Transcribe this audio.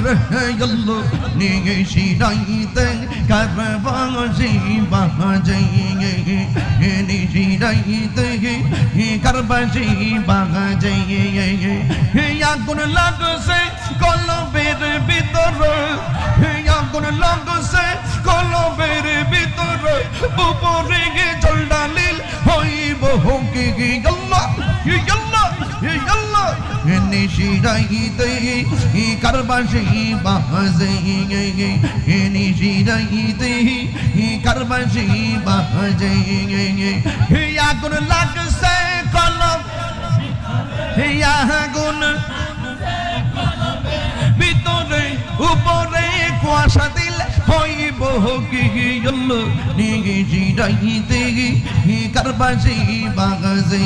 আল্লাহ নিয়ে শিরাইতে কারবাসি বাজে নিশিরাইতে কারবাসি বাজে আগুন লাগছে কলবের ভিতরে আগুন লাগছে কলবের ভিতরে উপরে জল ডালিল হইব কি আল্লাহ আল্লাহ আল্লাহ নিশিরাইতে কারবাসি বাজে নিশিরাইতে কারবাসি বাজে আগুন লাগছে কলব আগুন ভিতরে উপরে কুয়াশা দিল হইব কি আল্লাহ নিশিরাইতে কারবাসি বাজে